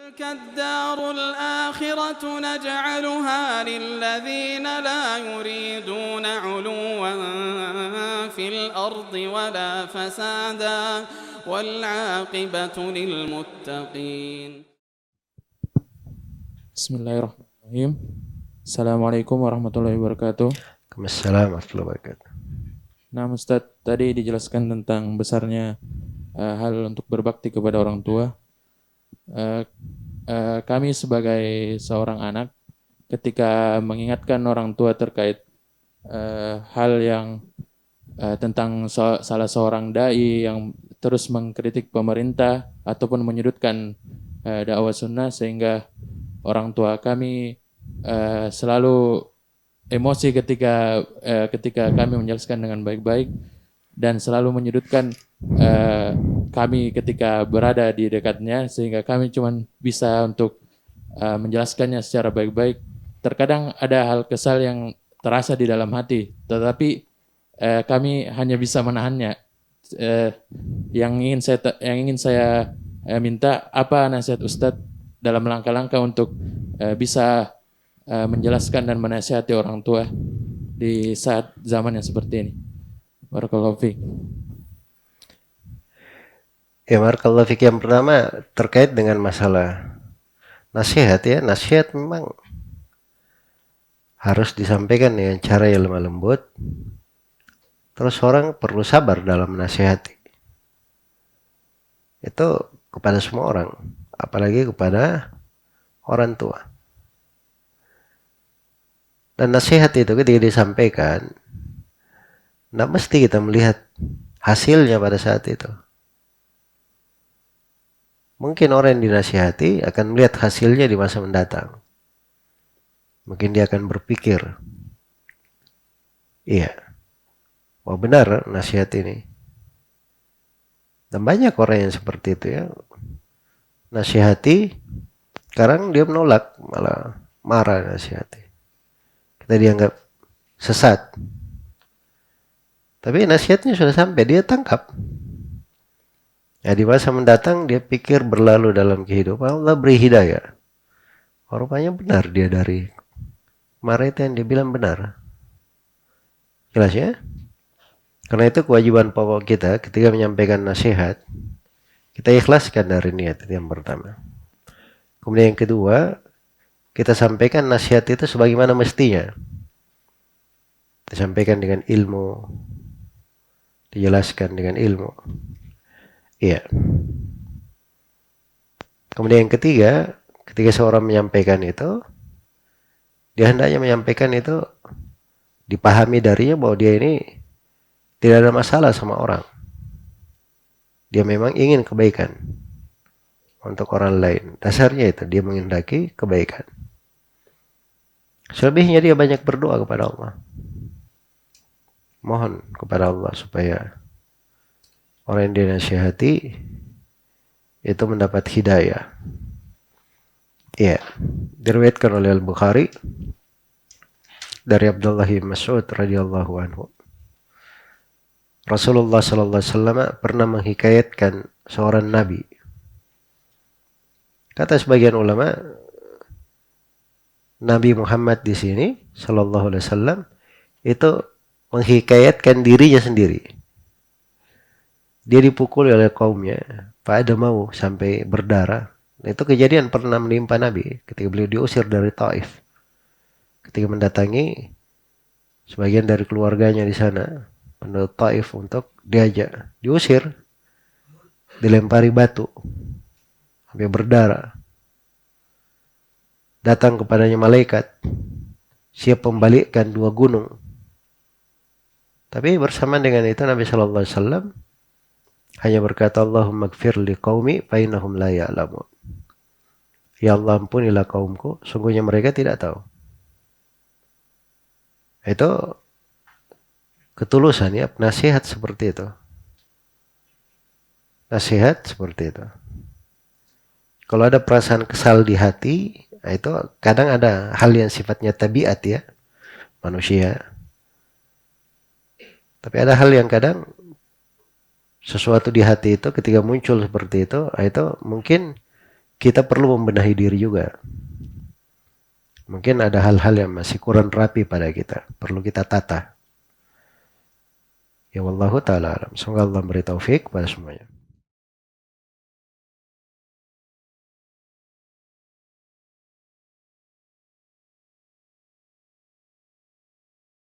تلك الدار الآخرة نجعلها للذين لا يريدون علوا في الأرض ولا فسادا والعاقبة للمتقين. Bismillahirrahmanirrahim. Assalamualaikum warahmatullahi wabarakatuh. Waalaikumsalam warahmatullahi wabarakatuh. Nah, Ustadz, tadi dijelaskan tentang besarnya hal untuk berbakti kepada orang tua. Kami sebagai seorang anak, ketika mengingatkan orang tua terkait hal yang tentang salah seorang dai yang terus mengkritik pemerintah ataupun menyudutkan dakwah sunnah, sehingga orang tua kami selalu emosi ketika kami menjelaskan dengan baik-baik dan selalu menyudutkan kami ketika berada di dekatnya, sehingga kami cuma bisa untuk menjelaskannya secara baik-baik. Terkadang ada hal kesal yang terasa di dalam hati, tetapi kami hanya bisa menahannya. Yang ingin saya minta, apa nasihat Ustadz dalam langkah-langkah untuk bisa menjelaskan dan menasihati orang tua di saat zaman yang seperti ini. Barakallahu fiik. Ya, barakallahu fiik. Yang pertama terkait dengan masalah nasihat ya. Nasihat memang harus disampaikan dengan cara yang lemah lembut. Terus orang perlu sabar dalam menasihati. Itu kepada semua orang, apalagi kepada orang tua. Dan nasihat itu ketika disampaikan, tidak mesti kita melihat hasilnya pada saat itu. Mungkin orang yang dinasihati akan melihat hasilnya di masa mendatang. Mungkin dia akan berpikir, iya, wah benar nasihat ini. Dan banyak orang yang seperti itu ya. Nasihati, sekarang dia menolak, malah marah nasihati. Kita dianggap sesat. Tapi nasihatnya sudah sampai, dia tangkap. Ya, di masa mendatang dia pikir berlalu dalam kehidupan, Allah beri hidayah. Rupanya benar dia dari kemarin itu yang dia bilang benar. Jelas ya? Karena itu kewajiban pokok kita ketika menyampaikan nasihat, kita ikhlaskan dari niat, itu yang pertama. Kemudian yang kedua, kita sampaikan nasihat itu sebagaimana mestinya. Disampaikan dengan ilmu, dijelaskan dengan ilmu. Iya. Kemudian yang ketiga, ketika seorang menyampaikan itu, dia hendaknya menyampaikan itu dipahami darinya bahwa dia ini tidak ada masalah sama orang. Dia memang ingin kebaikan untuk orang lain. Dasarnya itu, dia menghendaki kebaikan. Selebihnya dia banyak berdoa kepada Allah. Mohon kepada Allah supaya orang yang dinasihati itu mendapat hidayah. Iya, diriwayatkan oleh Al-Bukhari dari Abdullah bin Mas'ud radhiyallahu anhu. Rasulullah sallallahu alaihi wasallam pernah menghikayatkan seorang nabi. Kata sebagian ulama, Nabi Muhammad di sini sallallahu alaihi wasallam itu menghikayatkan dirinya sendiri. Dia dipukul oleh kaumnya, pada mau sampai berdarah. Itu kejadian pernah menimpa Nabi ketika beliau diusir dari Taif. Ketika mendatangi sebagian dari keluarganya di sana, penduduk Taif, untuk diajak, diusir, dilempari batu sampai berdarah. Datang kepadanya malaikat, siap membalikkan 2 gunung. Tapi bersamaan dengan itu Nabi sallallahu alaihi wasallam hanya berkata, Allahumma gfir li qaumi fa innahum la ya'lamun. Ya Allah, ampunilah kaumku, sungguhnya mereka tidak tahu. Itu ketulusan ya, nasihat seperti itu. Nasihat seperti itu. Kalau ada perasaan kesal di hati, nah itu kadang ada hal yang sifatnya tabiat ya, manusia. Tapi ada hal yang kadang sesuatu di hati itu ketika muncul seperti itu, nah itu mungkin kita perlu membenahi diri juga. Mungkin ada hal-hal yang masih kurang rapi pada kita, perlu kita tata. Ya wallahu ta'ala alam. Semoga Allah beri taufik pada semuanya.